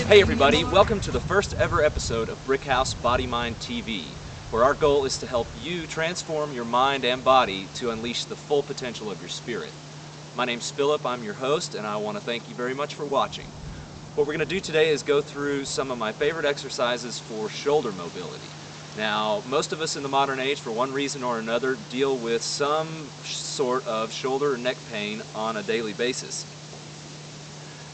Hey everybody, welcome to the first ever episode of BrickhouseBodymind TV, where our goal is to help you transform your mind and body to unleash the full potential of your spirit. My name's Philip, I'm your host, and I want to thank you very much for watching. What we're going to do today is go through some of my favorite exercises for shoulder mobility. Now, most of us in the modern age, for one reason or another, deal with some sort of shoulder or neck pain on a daily basis.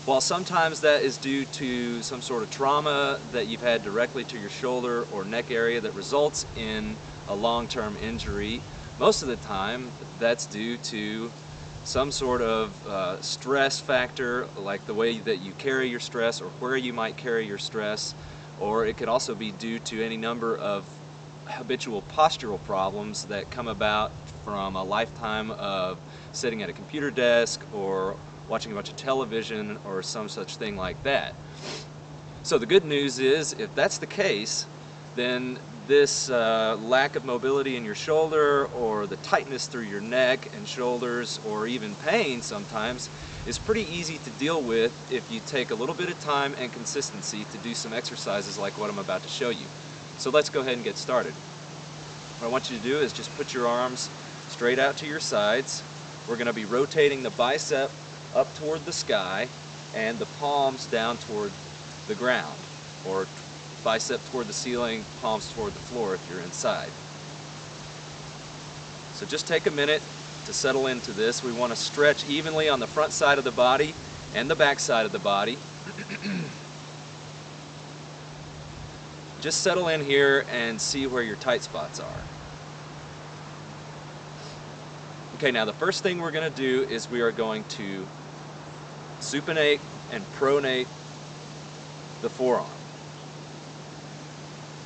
While sometimes that is due to some sort of trauma that you've had directly to your shoulder or neck area that results in a long-term injury, most of the time that's due to some sort of stress factor, like the way that you carry your stress or where you might carry your stress, or it could also be due to any number of habitual postural problems that come about from a lifetime of sitting at a computer desk or watching a bunch of television or some such thing like that. So the good news is, if that's the case, then this lack of mobility in your shoulder, or the tightness through your neck and shoulders, or even pain sometimes, is pretty easy to deal with if you take a little bit of time and consistency to do some exercises like what I'm about to show you. So let's go ahead and get started. What I want you to do is just put your arms straight out to your sides. We're going to be rotating the bicep up toward the sky and the palms down toward the ground, or bicep toward the ceiling, palms toward the floor if you're inside. So just take a minute to settle into this. We want to stretch evenly on the front side of the body and the back side of the body. Just settle in here and see where your tight spots are. Okay, now the first thing we're going to do is we are going to supinate and pronate the forearm.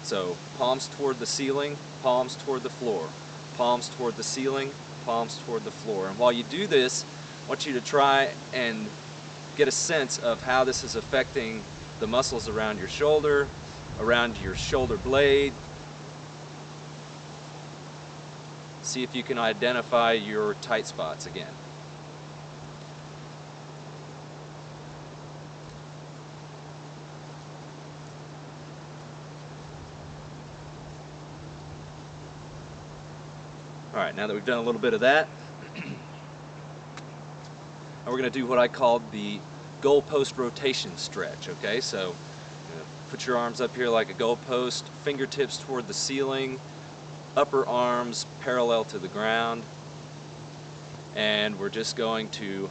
So palms toward the ceiling, palms toward the floor, palms toward the ceiling, palms toward the floor. And while you do this, I want you to try and get a sense of how this is affecting the muscles around your shoulder blade. See if you can identify your tight spots again. Alright, now that we've done a little bit of that, now we're going to do what I call the goalpost rotation stretch. Okay, so put your arms up here like a goalpost, fingertips toward the ceiling, upper arms parallel to the ground, and we're just going to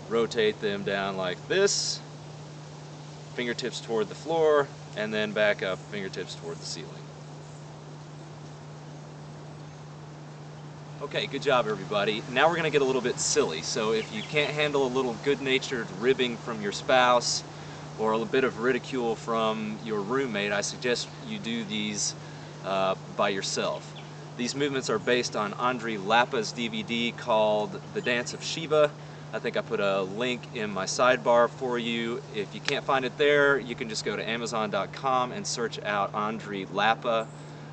rotate them down like this, fingertips toward the floor, and then back up, fingertips toward the ceiling. Okay, good job everybody. Now we're going to get a little bit silly. So if you can't handle a little good-natured ribbing from your spouse or a bit of ridicule from your roommate, I suggest you do these by yourself. These movements are based on Andre Lappa's DVD called The Dance of Shiva. I think I put a link in my sidebar for you. If you can't find it there, you can just go to Amazon.com and search out Andre Lappa.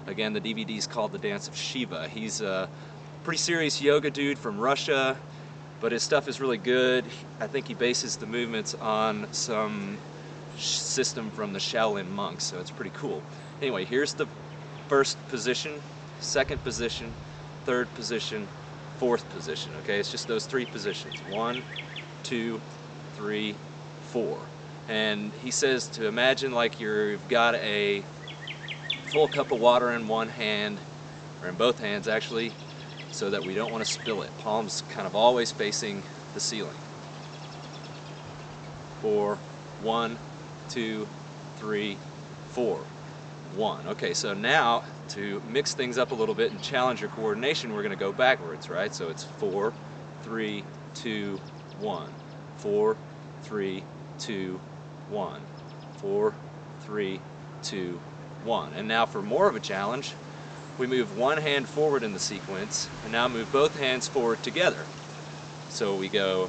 Again, the DVD is called The Dance of Shiva. He's a pretty serious yoga dude from Russia, but his stuff is really good. I think he bases the movements on some system from the Shaolin monks, so it's pretty cool. Anyway, here's the first position, second position, third position, fourth position. Okay, it's just those three positions. 1, 2, 3, 4. And he says to imagine like you've got a full cup of water in one hand, or in both hands actually, so that we don't want to spill it. Palms kind of always facing the ceiling. 4, 1, 2, 3, 4, 1. Okay, so now to mix things up a little bit and challenge your coordination, we're going to go backwards, right? So it's 4, 3, 2, 1. 4, 3, 2, 1. 4, 3, 2, 1. And now for more of a challenge, we move one hand forward in the sequence, and now move both hands forward together. So we go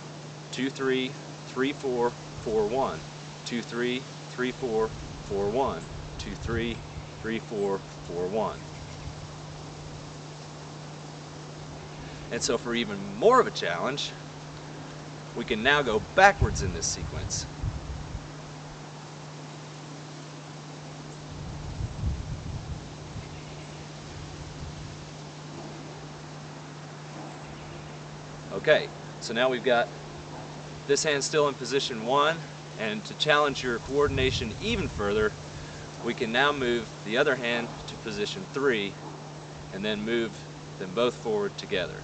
2, 3, 3, 4, 4, 1. 2, 3, 3, 4, 4, 1. 2, 3, 3, 4, 4, 1. And so for even more of a challenge, we can now go backwards in this sequence. Okay, so now we've got this hand still in position 1, and to challenge your coordination even further, we can now move the other hand to position 3 and then move them both forward together.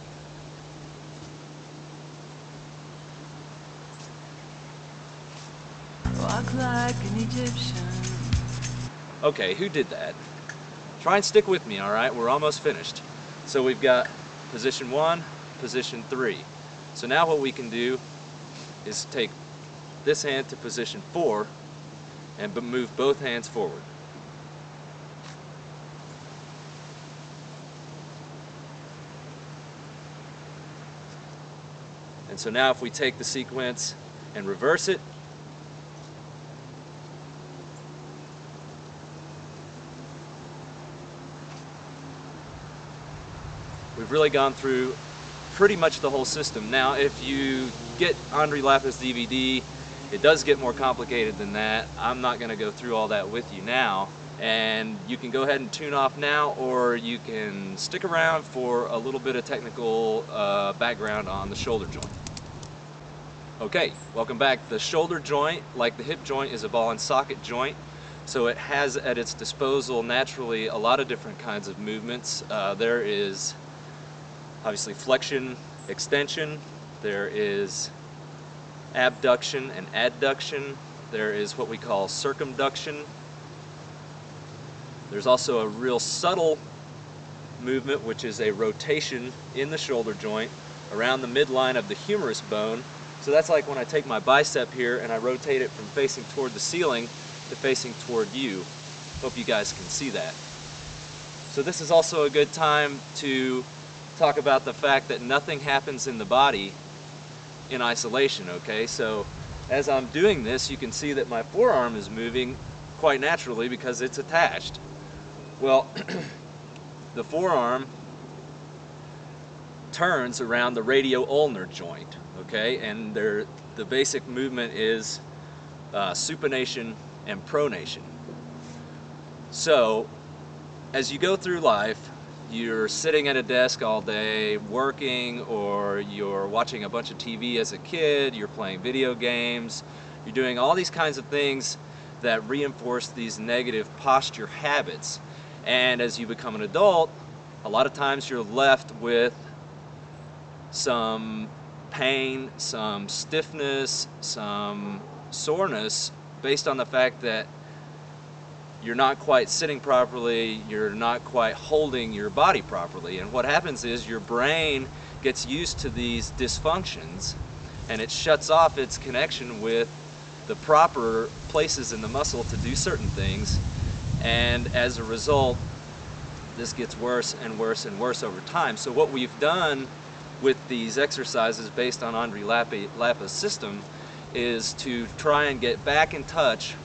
Walk like an Egyptian. Okay, who did that? Try and stick with me, alright? We're almost finished. So we've got position 1, position 3. So now what we can do is take this hand to position 4 and move both hands forward. And so now if we take the sequence and reverse it, we've really gone through pretty much the whole system. Now, if you get Andre Lappa's DVD, it does get more complicated than that. I'm not going to go through all that with you now. And you can go ahead and tune off now, or you can stick around for a little bit of technical background on the shoulder joint. Okay, welcome back. The shoulder joint, like the hip joint, is a ball and socket joint. So it has at its disposal naturally a lot of different kinds of movements. There is obviously flexion, extension, there is abduction and adduction, there is what we call circumduction. There's also a real subtle movement, which is a rotation in the shoulder joint around the midline of the humerus bone. So that's like when I take my bicep here and I rotate it from facing toward the ceiling to facing toward you. Hope you guys can see that. So this is also a good time to talk about the fact that nothing happens in the body in isolation, okay? So as I'm doing this, you can see that my forearm is moving quite naturally because it's attached. Well, the forearm turns around the radio-ulnar joint, okay? And the basic movement is supination and pronation. So as you go through life, you're sitting at a desk all day working, or you're watching a bunch of TV as a kid, you're playing video games, you're doing all these kinds of things that reinforce these negative posture habits. And as you become an adult, a lot of times you're left with some pain, some stiffness, some soreness based on the fact that you're not quite sitting properly, you're not quite holding your body properly. And what happens is your brain gets used to these dysfunctions and it shuts off its connection with the proper places in the muscle to do certain things. And as a result, this gets worse and worse and worse over time. So what we've done with these exercises based on Andre Lappa's system is to try and get back in touch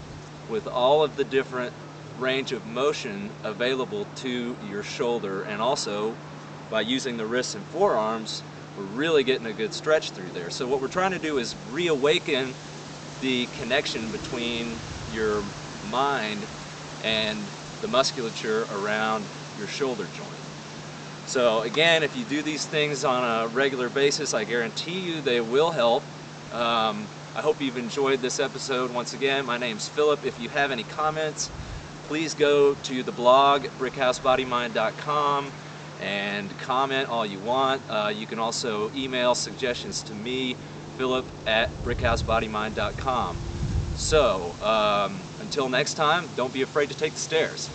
with all of the different range of motion available to your shoulder, and also by using the wrists and forearms, we're really getting a good stretch through there. So what we're trying to do is reawaken the connection between your mind and the musculature around your shoulder joint. So again, if you do these things on a regular basis, I guarantee you they will help. I hope you've enjoyed this episode. Once again, my name's Philip. If you have any comments, please go to the blog, BrickhouseBodymind.com, and comment all you want. You can also email suggestions to me, Philip@BrickhouseBodymind.com. So, until next time, don't be afraid to take the stairs.